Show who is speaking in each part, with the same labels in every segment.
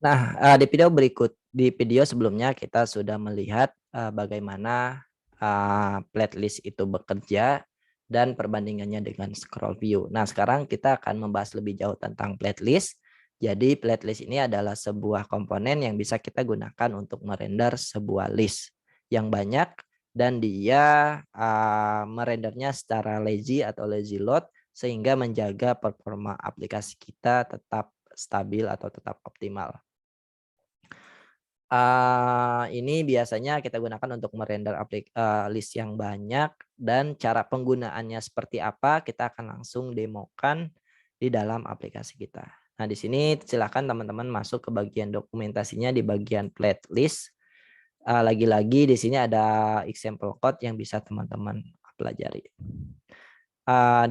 Speaker 1: Nah, di video sebelumnya kita sudah melihat, bagaimana, playlist itu bekerja dan perbandingannya dengan scroll view. Nah, sekarang kita akan membahas lebih jauh tentang playlist. Jadi playlist ini adalah sebuah komponen yang bisa kita gunakan untuk merender sebuah list yang banyak dan dia, merendernya secara lazy atau lazy load sehingga menjaga performa aplikasi kita tetap stabil atau tetap optimal. Ini biasanya kita gunakan untuk merender list yang banyak dan cara penggunaannya seperti apa kita akan langsung demokan di dalam aplikasi kita. Nah, di sini silakan teman-teman masuk ke bagian dokumentasinya di bagian playlist. Lagi-lagi di sini ada example code yang bisa teman-teman pelajari.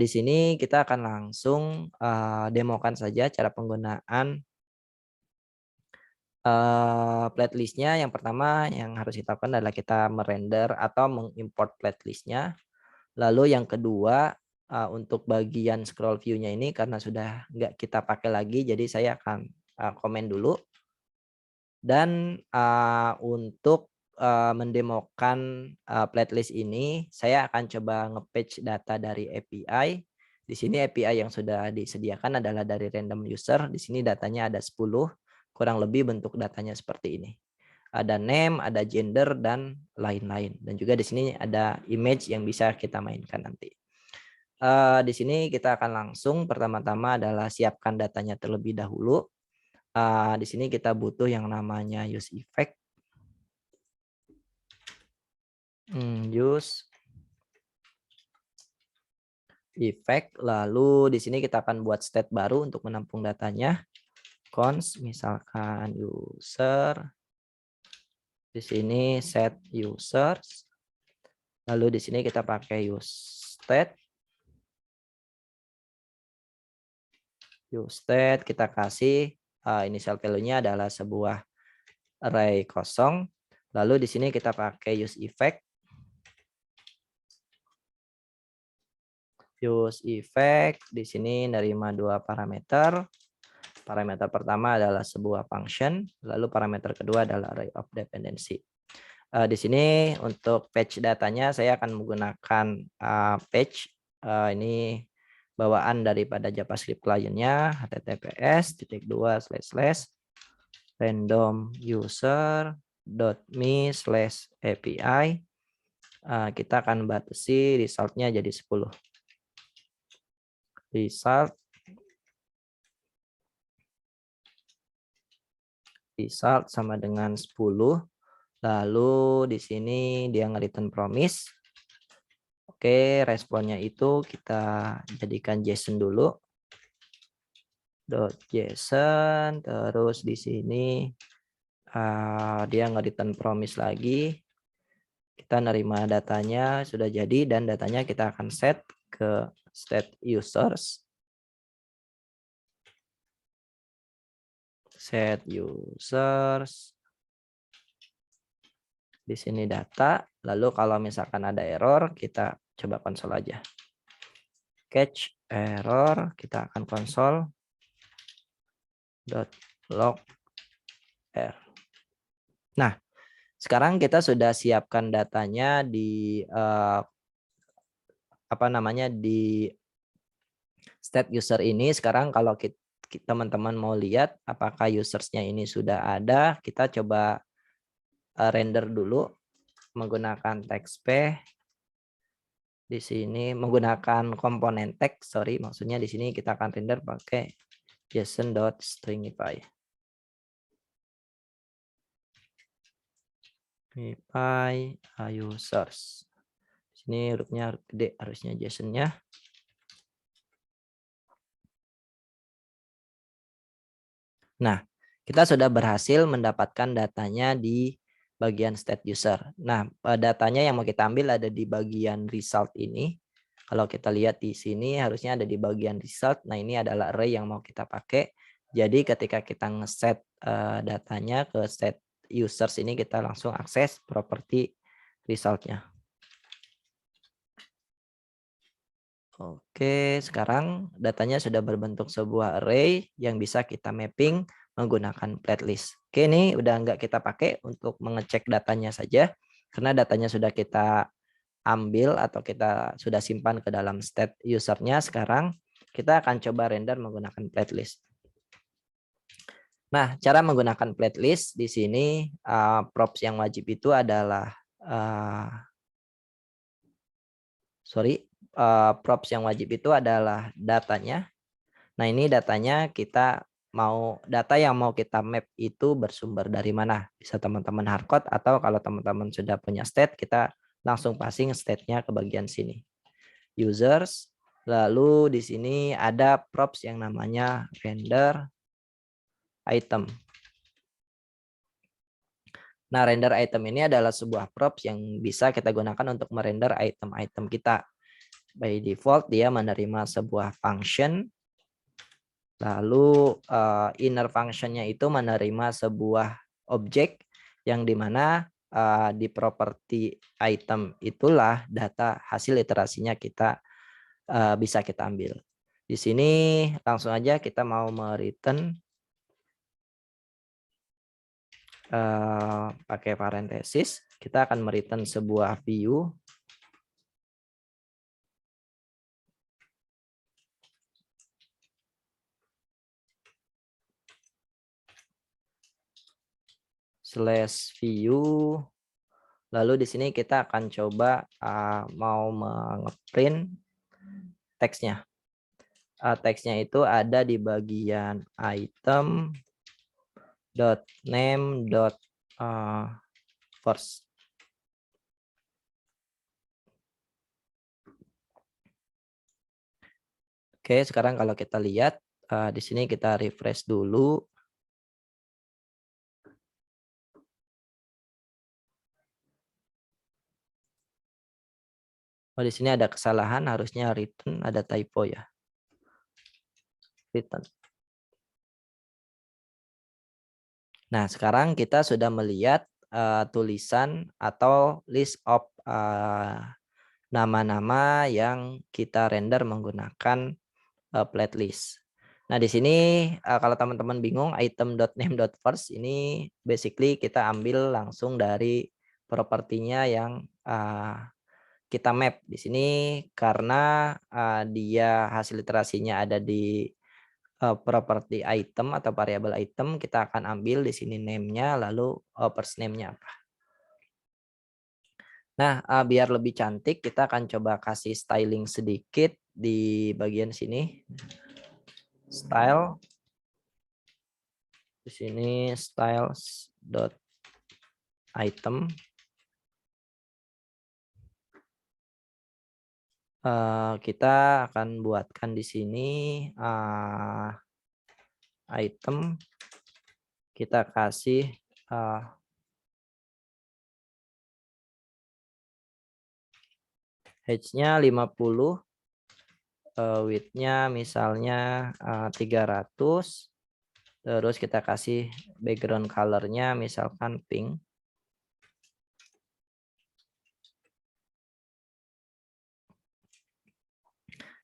Speaker 1: Di sini kita akan langsung, demokan saja cara penggunaan playlist-nya. Yang pertama yang harus kita lakukan adalah kita merender atau mengimport playlist-nya. Lalu yang kedua, untuk bagian scroll view-nya ini karena sudah nggak kita pakai lagi, jadi saya akan, komen dulu. Dan, untuk, mendemokan, playlist ini, saya akan coba nge-patch data dari API. Di sini API yang sudah disediakan adalah dari random user, di sini datanya ada 10, kurang lebih bentuk datanya seperti ini. Ada name, ada gender, dan lain-lain. Dan juga di sini ada image yang bisa kita mainkan nanti. Di sini kita akan langsung pertama-tama adalah siapkan datanya terlebih dahulu. Di sini kita butuh yang namanya use effect. Use effect, lalu di sini kita akan buat state baru untuk menampung datanya. Const misalkan user, di sini set users, lalu di sini kita pakai use state kita kasih initial value-nya adalah sebuah array kosong. Lalu di sini kita pakai use effect. Use effect di sini nerima dua parameter. Parameter pertama adalah sebuah function, lalu parameter kedua adalah array of dependency. Di sini untuk patch datanya saya akan menggunakan patch ini bawaan daripada JavaScript client-nya https://random user.me/api. Kita akan batasi result-nya jadi 10. Result sama dengan 10. Lalu di sini dia nge-return promise. Oke, responnya itu kita jadikan JSON dulu. .json, terus di sini dia nge-return promise lagi. Kita nerima datanya sudah jadi dan datanya kita akan set ke state users. Set users. Di sini data, lalu kalau misalkan ada error, kita coba konsol aja. Catch error, kita akan konsol .log r. Nah, sekarang kita sudah siapkan datanya di di state user ini. Sekarang kalau teman-teman mau lihat apakah usersnya ini sudah ada, kita coba render dulu menggunakan text p. Di sini menggunakan komponen text, maksudnya di sini kita akan render pakai json.stringify. Users. Sini hurufnya harus gede, harusnya JSON-nya. Nah, kita sudah berhasil mendapatkan datanya di bagian state user. Nah, datanya yang mau kita ambil ada di bagian result ini. Kalau kita lihat di sini harusnya ada di bagian result. Nah, ini adalah array yang mau kita pakai. Jadi ketika kita ngeset datanya ke state users ini, kita langsung akses properti resultnya. Oke, sekarang datanya sudah berbentuk sebuah array yang bisa kita mapping menggunakan plat list. Oke, ini udah nggak kita pakai untuk mengecek datanya saja, karena datanya sudah kita ambil atau kita sudah simpan ke dalam state usernya. Sekarang kita akan coba render menggunakan plat list. Nah, cara menggunakan plat list di sini props yang wajib itu adalah props yang wajib itu adalah datanya. Nah, ini datanya data yang mau kita map itu bersumber dari mana? Bisa teman-teman hardcode atau kalau teman-teman sudah punya state, kita langsung passing state-nya ke bagian sini. Users, lalu di sini ada props yang namanya render item. Nah, render item ini adalah sebuah props yang bisa kita gunakan untuk merender item-item kita. By default dia menerima sebuah function, lalu inner functionnya itu menerima sebuah objek yang dimana di properti item itulah data hasil iterasinya kita bisa kita ambil. Di sini langsung aja kita mau mereturn pakai parenthesis, kita akan mereturn sebuah view /view. Lalu di sini kita akan coba mau ngeprint teksnya. Teksnya itu ada di bagian item .name first. Oke, sekarang kalau kita lihat di sini kita refresh dulu. Oh, di sini ada kesalahan, harusnya return, ada typo ya. Return. Nah, sekarang kita sudah melihat tulisan atau list of nama-nama yang kita render menggunakan plat list. Nah, di sini kalau teman-teman bingung item.name.first ini basically kita ambil langsung dari propertinya yang kita map di sini karena dia hasil iterasinya ada di properti item atau variabel item, kita akan ambil di sini name-nya lalu first name-nya apa. Nah, biar lebih cantik kita akan coba kasih styling sedikit di bagian sini. Style. Di sini styles.item. Kita akan buatkan di sini item. Kita kasih height-nya 50. Width-nya misalnya 300. Terus kita kasih background color-nya misalkan pink.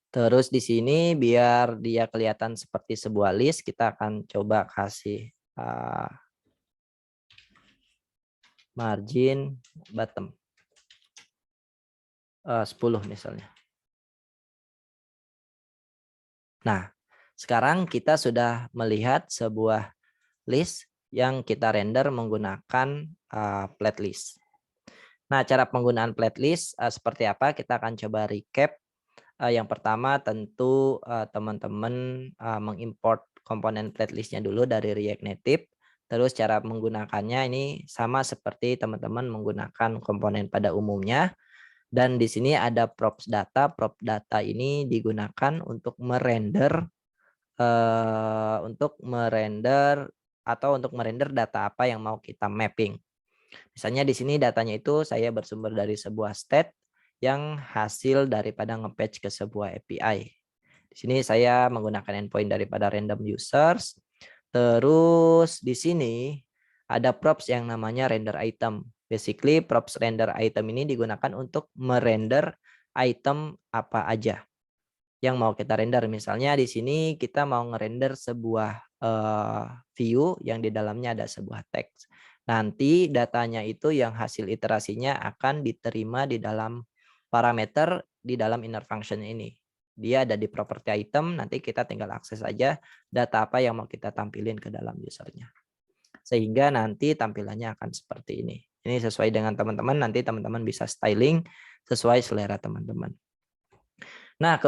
Speaker 1: Terus di sini biar dia kelihatan seperti sebuah list, kita akan coba kasih margin bottom 10 misalnya. Nah, sekarang kita sudah melihat sebuah list yang kita render menggunakan plat list. Nah, cara penggunaan plat list seperti apa? Kita akan coba recap. Yang pertama tentu teman-teman mengimport komponen plat listnya dulu dari React Native. Terus cara menggunakannya ini sama seperti teman-teman menggunakan komponen pada umumnya. Dan di sini ada props data. Prop data ini digunakan untuk merender data apa yang mau kita mapping. Misalnya di sini datanya itu saya bersumber dari sebuah state yang hasil daripada nge-patch ke sebuah API. Di sini saya menggunakan endpoint daripada random users. Terus di sini ada props yang namanya render item. Basically props render item ini digunakan untuk merender item apa aja. yang mau kita render. Misalnya di sini kita mau ngerender sebuah view yang di dalamnya ada sebuah teks. Nanti datanya itu yang hasil iterasinya akan diterima di dalam parameter di dalam inner function ini. Dia ada di property item, nanti kita tinggal akses aja data apa yang mau kita tampilin ke dalam usernya. Sehingga nanti tampilannya akan seperti ini. Ini sesuai dengan teman-teman, nanti teman-teman bisa styling sesuai selera teman-teman. Nah,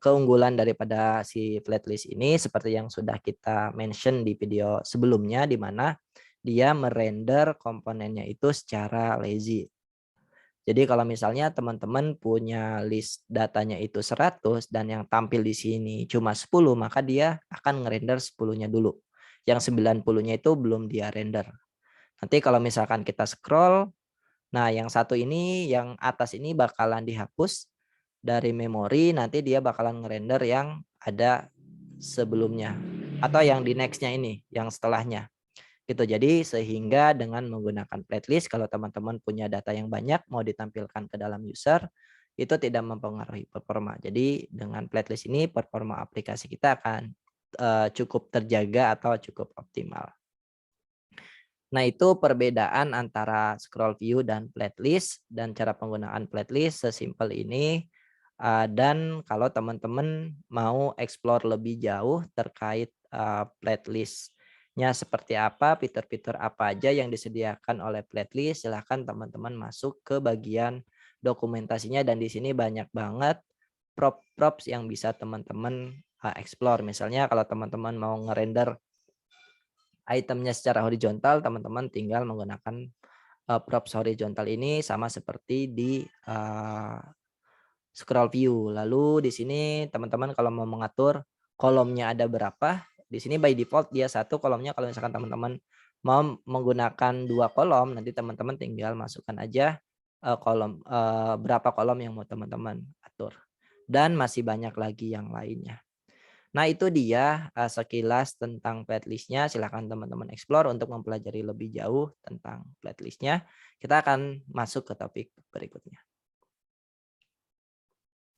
Speaker 1: keunggulan daripada si flatlist ini seperti yang sudah kita mention di video sebelumnya, di mana dia merender komponennya itu secara lazy. Jadi kalau misalnya teman-teman punya list datanya itu 100 dan yang tampil di sini cuma 10, maka dia akan ngerender 10-nya dulu. Yang 90-nya itu belum dia render. Nanti kalau misalkan kita scroll, nah yang satu ini, yang atas ini bakalan dihapus dari memori, nanti dia bakalan ngerender yang ada sebelumnya atau yang di next-nya ini, yang setelahnya. Gitu. Jadi sehingga dengan menggunakan flatlist kalau teman-teman punya data yang banyak mau ditampilkan ke dalam user itu tidak mempengaruhi performa. Jadi dengan flatlist ini performa aplikasi kita akan cukup terjaga atau cukup optimal. Nah, itu perbedaan antara scroll view dan flatlist dan cara penggunaan flatlist sesimpel ini. Dan kalau teman-teman mau explore lebih jauh terkait flatlist-nya seperti apa, fitur-fitur apa aja yang disediakan oleh flatlist, silahkan teman-teman masuk ke bagian dokumentasinya dan di sini banyak banget props yang bisa teman-teman explore. Misalnya kalau teman-teman mau ngerender itemnya secara horizontal, teman-teman tinggal menggunakan props horizontal ini sama seperti di scroll view. Lalu di sini teman-teman kalau mau mengatur kolomnya ada berapa, di sini by default dia satu kolomnya. Kalau misalkan teman-teman mau menggunakan 2 kolom, nanti teman-teman tinggal masukkan aja berapa kolom yang mau teman-teman atur. Dan masih banyak lagi yang lainnya. Nah, itu dia sekilas tentang flatlist-nya. Silakan teman-teman explore untuk mempelajari lebih jauh tentang flatlist-nya. Kita akan masuk ke topik berikutnya.